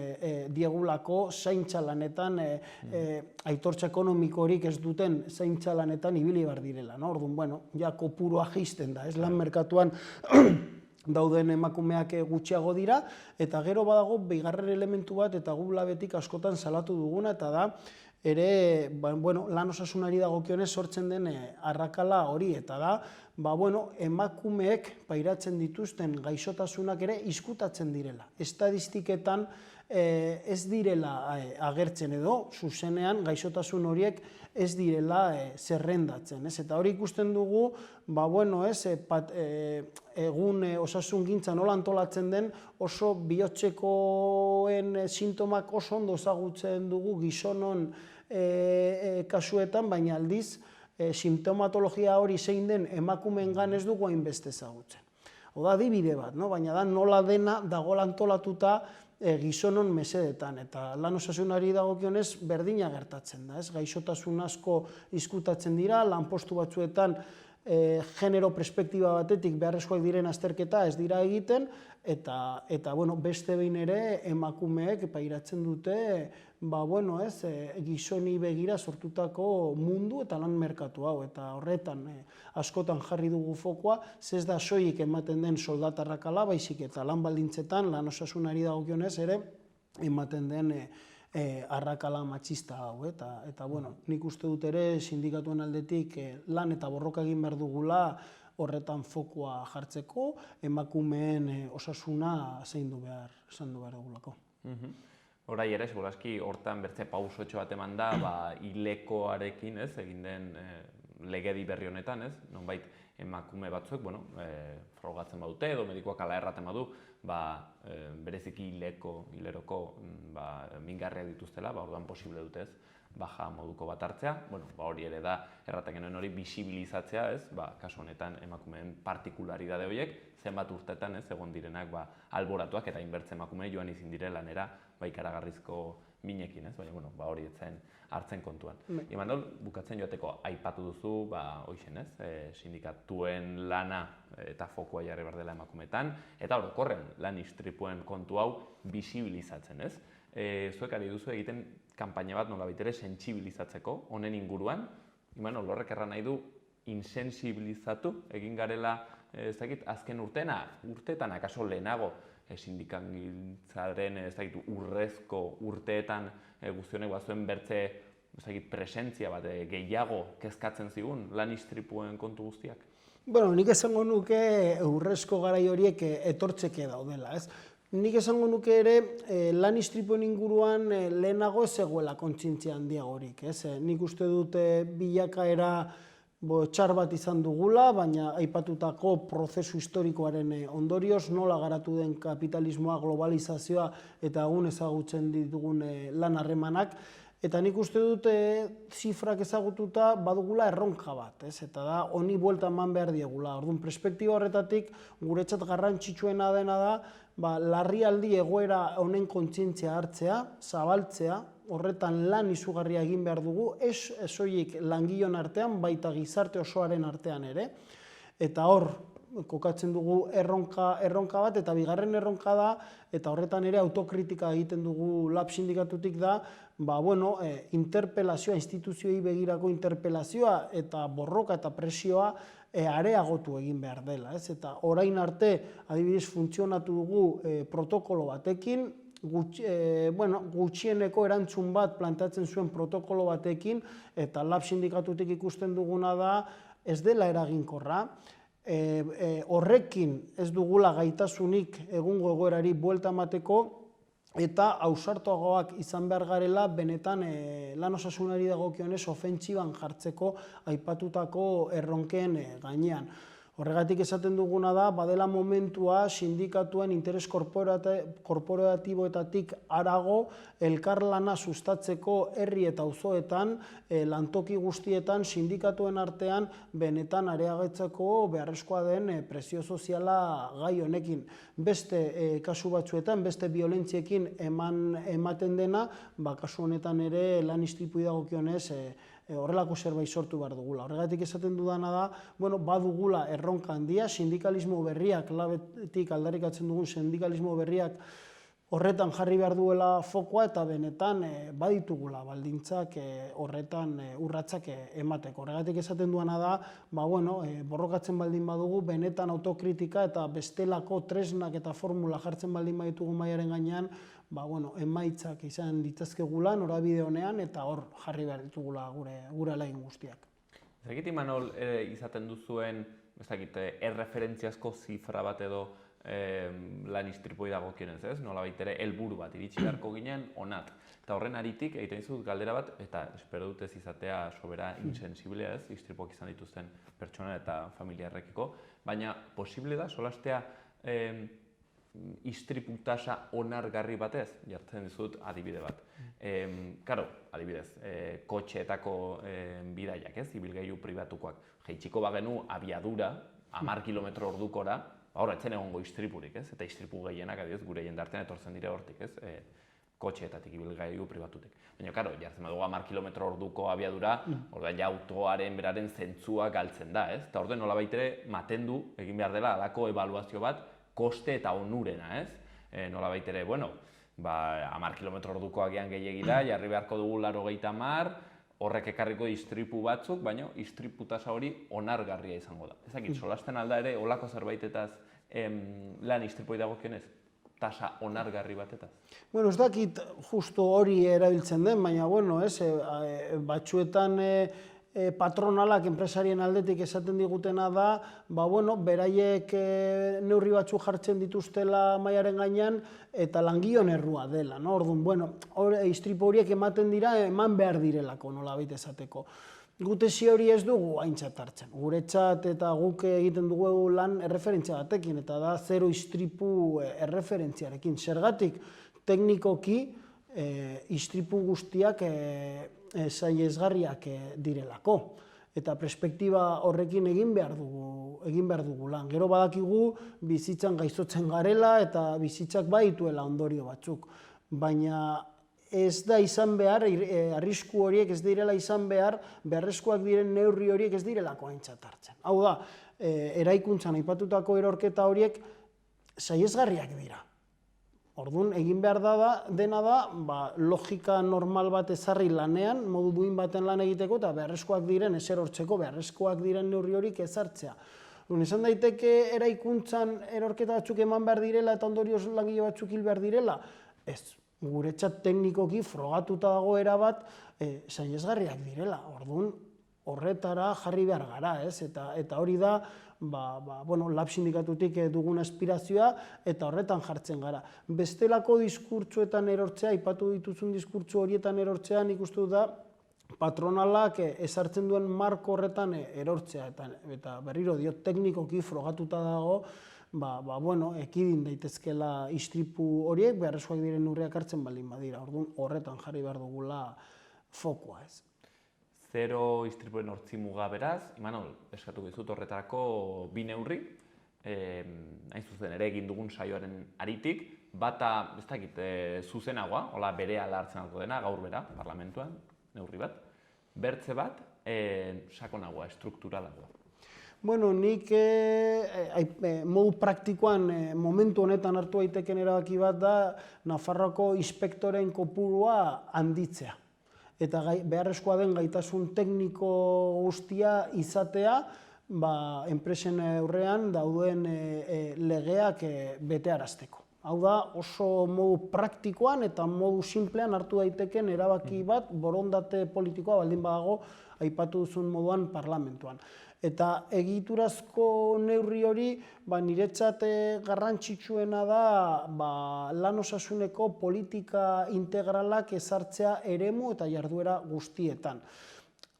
diegulako zaintza lanetan, aitortza ekonomikorik ez duten zaintza lanetan ibili behar direla. Orduan, kopurua jaisten da, lan merkatuan dauden emakumeak gutxiago dira, eta gero badago bigarren elementu bat, eta gu labetik askotan salatu duguna, eta da, ere, lan osasunari dagokionez sortzen den arrakala hori, eta da, emakumeek pairatzen dituzten gaixotasunak ere izkutatzen direla. Estadistiketan ez direla agertzen edo, zuzenean gaixotasun horiek ez direla zerrendatzen. Eta hori ikusten dugu, egun osasungintza nola antolatzen den, oso bihotzekoen sintomak oso ondo ezagutzen dugu gizonon kasuetan, baina aldiz, sintomatologia hori zein den emakumeengan ez dugu hainbeste ezagutzen. Oda adibide bat, baina da nola dena dagoela antolatuta gizonon mesedetan, eta lan osasunari dagokionez berdina gertatzen da. Gaixotasun asko izkutatzen dira, lanpostu batzuetan genero perspektiba batetik beharrezkoak diren azterketa ez dira egiten, eta beste behin ere emakumeek pairatzen dute gizoni begira sortutako mundu eta lan merkatu hau, eta horretan askotan jarri dugu fokoa, ez da soilik ematen den soldatarrakala, baizik eta lan baldintzetan, lan osasunari dagokionez ere ematen den arrakala matxista hau, eta nik uste dut ere sindikatuen aldetik lan eta borroka egin behar dugula horretan fokoa jartzeko, emakumeen osasuna zaindu behar dugulako. Horai ere, segurazki hortan bertze pausotxo bat eman da, hilekoarekin egin den legedi berri honetan, nonbait emakume batzuek, frogatzen badute edo medikoak ala erraten badu, bereziki hileroko mingarriak dituztela, orduan posible dutez, baja moduko bat hartzea, hori ere da, erraten genuen hori bisibilizatzea, kasu honetan emakumeen partikularidade horiek, zenbat urtetan egon direnak alboratuak eta inbertze emakume joan izin dire lanera ikaragarrizko minekin, baina hori etzen hartzen kontuan. Imanol, bukatzen joateko aipatu duzu, hoixen, sindikatuen lana eta fokua jarri behar dela emakumetan, eta orokorren lan istripuen kontu hau bisibilizatzen, zuek ari duzu egiten kanpaina bat nolabait ere sentsibilizatzeko honen inguruan, Imanol, horrek erran nahi du insensibilizatu egin garela, ez dakit, azken urteetan, akaso lehenago, sindikangintzaren urrezko urteetan guztionek bazuen bertze presentzia bat gehiago kezkatzen zigun lan istripuen kontu guztiak? Bueno, nik esango nuke urrezko garai horiek etortzeke daudela, ez? Nik esango nuke ere lan istripuen inguruan lehenago ez zegoela kontzientzia handiagorik, ez? Nik uste dut bilakaera txar bat izan dugula, baina aipatutako prozesu historikoaren ondorioz nola garatu den kapitalismoa, globalizazioa eta egun ezagutzen ditugun lan harremanak. Eta nik uste dut zifrak ezagututa badugula erronka bat, ez? Eta da, honi buelta eman behar diegula. Orduan, perspektiba horretatik, guretzat garrantzitsuena dena da, larrialdi egoera honen kontzientzia hartzea, zabaltzea, horretan lan izugarria egin behar dugu, ez soilik langileon artean, baita gizarte osoaren artean ere. Eta hor, kokatzen dugu erronka bat, eta bigarren erronka da, eta horretan ere autokritika egiten dugu lab sindikatutik da, interpelazioa, instituzioei begirako interpelazioa eta borroka eta presioa areagotu egin behar dela. Eta orain arte, adibidez, funtzionatu dugu protokolo batekin, gutxieneko erantzun bat planteatzen zuen protokolo batekin, eta lab sindikatutik ikusten duguna da ez dela eraginkorra. Horrekin ez dugula gaitasunik egungo egoerari buelta emateko, eta ausartuagoak izan behar garela benetan lan osasunari dagokionez ofentsiban jartzeko aipatutako erronken gainean. Horregatik esaten duguna da, badela momentua sindikatuen interes korporatiboetatik harago elkarlana sustatzeko herri eta auzoetan, lantoki guztietan, sindikatuen artean benetan areagotzeko beharrezkoa den presio soziala gai honekin. Beste kasu batzuetan, beste biolentziekin ematen dena, kasu honetan ere lan istripui dagokionez horrelako zerbait sortu behar dugula. Horregatik esaten dudana da, badugula erronka handia, sindikalismo berriak, labetik aldarrikatzen dugun sindikalismo berriak horretan jarri behar duela fokoa eta benetan baditugula baldintzak horretan urratsak emateko. Horregatik esaten duana da, borrokatzen baldin badugu, benetan autokritika eta bestelako tresnak eta formula jartzen baldin baditugu mahaiaren gainean, emaitzak izan ditzazkegula norabide honean eta hor jarri behar ditugula gure ahalegin guztiak. Zergatik, Imanol, izaten duzuen erreferentziazko zifra bat edo lan istripui dagokionez, ez? Nolabait ere helburu bat iritsi beharko ginen onat. Eta horren aritik egiten dizut galdera bat, eta espero dut ez izatea sobera insensiblea, ez? Istripuak izan dituzten pertsona eta familiarrekiko, baina posible da solastea istripu tasa onargarri batez, jartzen dizut adibide bat. Karo, adibidez, kotxeetako bidaiak, ez, ibilgailu pribatukoak, jaitsiko bagenu abiadura, 10 kilometro ordukora, hor etzen egongo istripurik, ez, eta istripu gehienak, adibidez, gure jendartean etortzen dire hortik, ez, kotxeetatik ibilgailu pribatutik. Baina, karo, jartzen badugu 10 kilometro orduko abiadura, orduan ja autoaren beraren zentzua galtzen da, ez, eta orduan nolabait ere matendu egin behar dela halako ebaluazio bat, koste eta onurena, ez? Nolabait ere, 10 kilometro orduko agian gehiegi da, jarri beharko dugu 80, horrek ekarriko istripu batzuk, baina istripu tasa hori onargarria izango da. Ezakit, solasten alda ere, olako zerbaitetaz lan istripui dagokionez, tasa onargarri batetaz? Ez dakit justo hori erabiltzen den, baina, batzuetan patronalak enpresarien aldetik esaten digutena da, beraiek neurri batzu jartzen dituztela mahaiaren gainean eta langileon errua dela. Orduan, istripu horiek ematen dira, eman behar direlako nolabait esateko. Gutesi hori ez dugu aintzat hartzen. Guretzat eta guk egiten dugu lan erreferentzia batekin, eta da zero istripu erreferentziarekin. Zergatik, teknikoki istripu guztiak sahiesgarriak direlako. Eta perspektiba horrekin egin behar dugu lan. Gero badakigu bizitzan gaixotzen garela eta bizitzak badituela ondorio batzuk. Baina ez da izan behar, arrisku horiek ez direla izan behar, beharrezkoak diren neurri horiek ez direlako aintzat hartzen. Hau da, eraikuntzan aipatutako erorketa horiek sahiesgarriak dira. Orduan, egin behar dena da, logika normal bat ezarri lanean, modu duin baten lan egiteko, eta beharrezkoak diren eserortzeko, beharrezkoak diren neurri horik ezartzea. Esan daiteke eraikuntzan erorketa batzuk eman behar direla eta ondorioz langile batzuk hil behar direla? Ez. guretzat teknikoki frogatuta dago erabat sahiesgarriak direla. Orduan, horretara jarri behar gara, ez? Eta hori da, lab sindikatutik dugun aspirazioa, eta horretan jartzen gara. Bestelako diskurtsuetan erortzea, aipatu dituzun diskurtsu horietan erortzea, nik uste dut da, patronalak ezartzen duen marko horretan erortzea, eta berriro diot teknikoki frogatuta dago, ekidin daitezkela istripu horiek, beharrezkoak diren neurriak hartzen baldin badira. Orduan, horretan jarri behar dugula fokua, ez. Zero istripuen hortzimuga beraz, Imanol, eskatuko dizut horretarako 2 neurri, hain zuzen ere egin dugun saioaren aritik, bata, ez dakit, zuzenagoa, hola berehala hartzen alko dena, gaur bera, parlamentuan, neurri bat, bertze bat, sakonagoa, strukturalagoa. Bueno, nik modu praktikoan momentu honetan hartu daiteken erabaki bat da Nafarroako inspektoreen kopurua handitzea. Eta beharrezkoa den gaitasun tekniko guztia izatea, enpresen aurrean dauden legeak betearazteko. Hau da, oso modu praktikoan eta modu sinplean hartu daiteken erabaki bat, borondate politikoa baldin badago aipatu duzun moduan parlamentuan. Eta egiturazko neurri hori, niretzat garrantzitsuena da lan osasuneko politika integralak ezartzea eremu eta jarduera guztietan.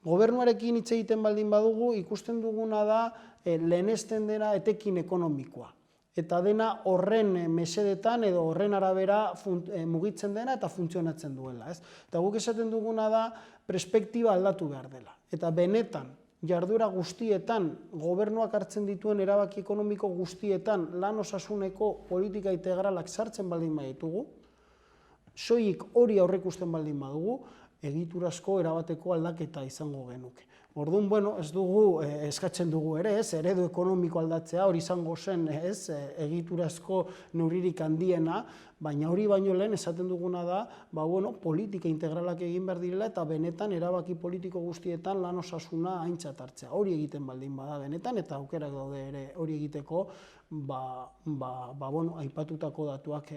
Gobernuarekin hitz egiten baldin badugu, ikusten duguna da lehenesten dena etekin ekonomikoa. Eta dena horren mesedetan edo horren arabera mugitzen dena eta funtzionatzen duela. Eta guk esaten duguna da perspektiba aldatu behar dela. Eta benetan, jarduera guztietan, gobernuak hartzen dituen erabaki ekonomiko guztietan lan osasuneko politika integralak sartzen baldin baditugu, soilik hori aurreikusten baldin badugu, egiturazko erabateko aldaketa izango genuke. Orduan, ez dugu, eskatzen dugu ere, eredu ekonomiko aldatzea, hori izango zen, egiturazko neurririk handiena, baina hori baino lehen esaten duguna da, politika integralak egin behar direla eta benetan erabaki politiko guztietan lan osasuna aintzat hartzea. Hori egiten baldin bada benetan eta aukerak daude ere hori egiteko, aipatutako datuak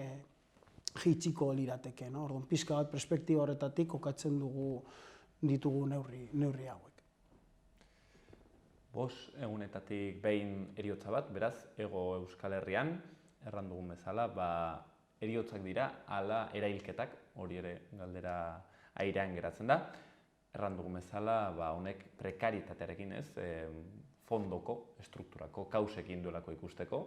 jaitsiko lirateke. Orduan, pixka bat perspektiba horretatik kokatzen ditugu neurri hauek. 5 egunetatik behin heriotza bat, beraz, Hego Euskal Herrian, erran dugun bezala, heriotzak dira, ala erailketak, hori ere galdera airean geratzen da. Erran dugun bezala, honek prekaritatearekin fondoko, estrukturako, kausekin duelako ikusteko,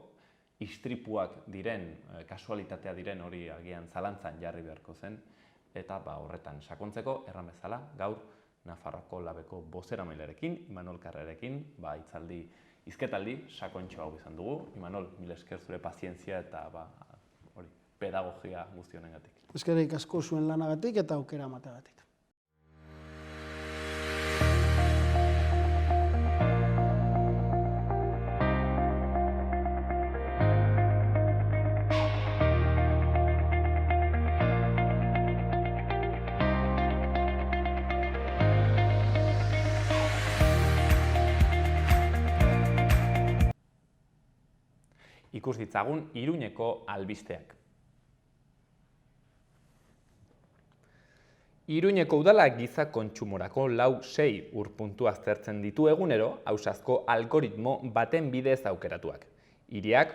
istripuak diren, kasualitatea diren hori agian zalantzan jarri beharko zen, eta horretan sakontzeko, erran bezala, gaur, Nafarroako labeko bozeramailearekin, Imanol Carrerarekin, hizketaldi sakontxo hau izan dugu. Imanol, mila esker zure pazientzia eta pedagogia guzti honengatik. Eskerrik asko zuen lanagatik eta aukera emateagatik. Ikus ditzagun Iruñeko albisteak. Iruñeko udalak giza kontsumorako 4-6 urpuntu aztertzen ditu egunero ausazko algoritmo baten bidez aukeratuak. Hiriak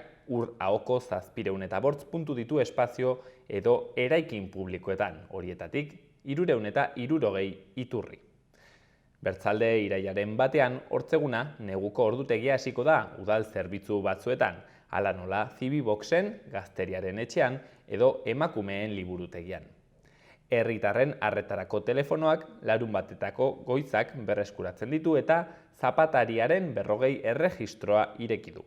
ahoko 705 puntu ditu espazio edo eraikin publikoetan, horietatik 360 iturri. Bertzalde irailaren batean, hortzeguna, neguko ordutegia hasiko da udal zerbitzu batzuetan, hala nola Zibiboxen, Gazteriaren etxean edo emakumeen liburutegian. Herritarren arretarako telefonoak larunbatetako goizak berreskuratzen ditu eta zapatariaren 40 erregistroa ireki du.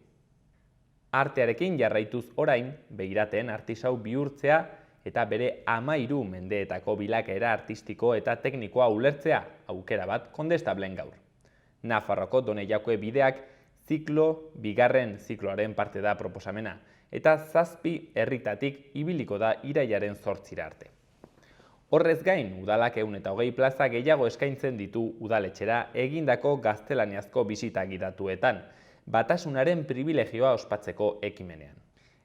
Artearekin jarraituz orain, Beiraten artisau bihurtzea eta bere 13 mendeetako bilakaera artistiko eta teknikoa ulertzea aukera bat kondestablen gaur. Nafarroko Doneiakoe bideak bigarren zikloaren parte da proposamena, eta 7 herritatik ibiliko da irailaren 8 arte. Horrez gain, udalak 120 plaza gehiago eskaintzen ditu udaletxera egindako gaztelaniazko bisita gidatuetan, batasunaren pribilegioa ospatzeko ekimenean.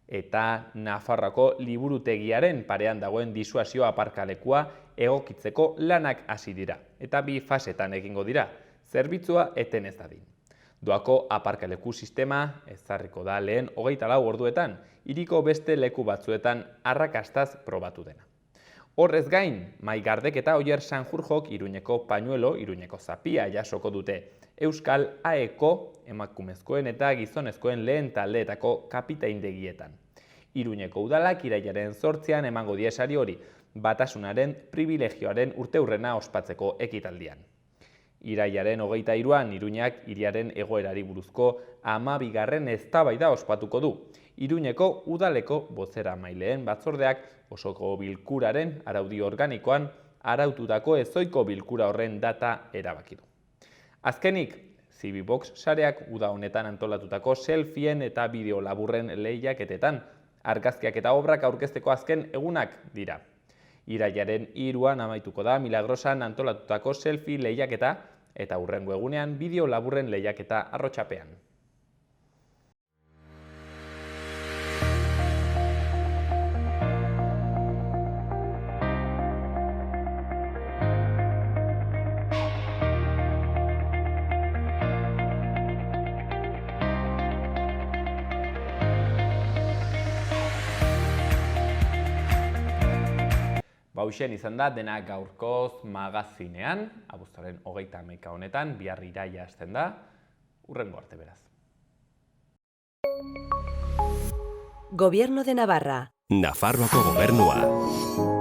eta Nafarroako liburutegiaren parean dagoen disuasio aparkalekua egokitzeko lanak hasi dira, eta 2 fasetan egingo dira, zerbitzua eten ez dadin. Doako aparkaleku sistema ezarriko da lehen 24 orduetan, hiriko beste leku batzuetan arrakastaz probatu dena. Horrez gain, Maigardek eta Oier Sanjurjok Iruñeko pañuelo, Iruñeko zapia jasoko dute, Euskal AEko emakumezkoen eta gizonezkoen lehen taldeetako kapitaindegietan. Iruñeko udalak irailaren 8an emango die sari hori, batasunaren pribilegioaren urteurrena ospatzeko ekitaldian. Irailaren 23an Iruñak hiriaren egoerari buruzko 12. eztabaida ospatuko du. Iruñeko udaleko bozeramaileen batzordeak osoko bilkuraren araudi organikoan araututako ezoiko bilkura horren data erabaki du. Azkenik, Zibibox sareak uda honetan antolatutako selfien eta bideo laburren lehiaketetan argazkiak eta obrak aurkezteko azken egunak dira. Irailaren 3an amaituko da Milagrosan antolatutako selfie lehiaketa eta hurrengo egunean bideo laburren lehiaketa Arrotxapean. Hauxen izan da dena gaurkoz magazinean, abuztuaren 31 honetan, bihar iraila hasten da, hurrengo arte beraz. Gobierno de Navarra. Nafarroako gobernua.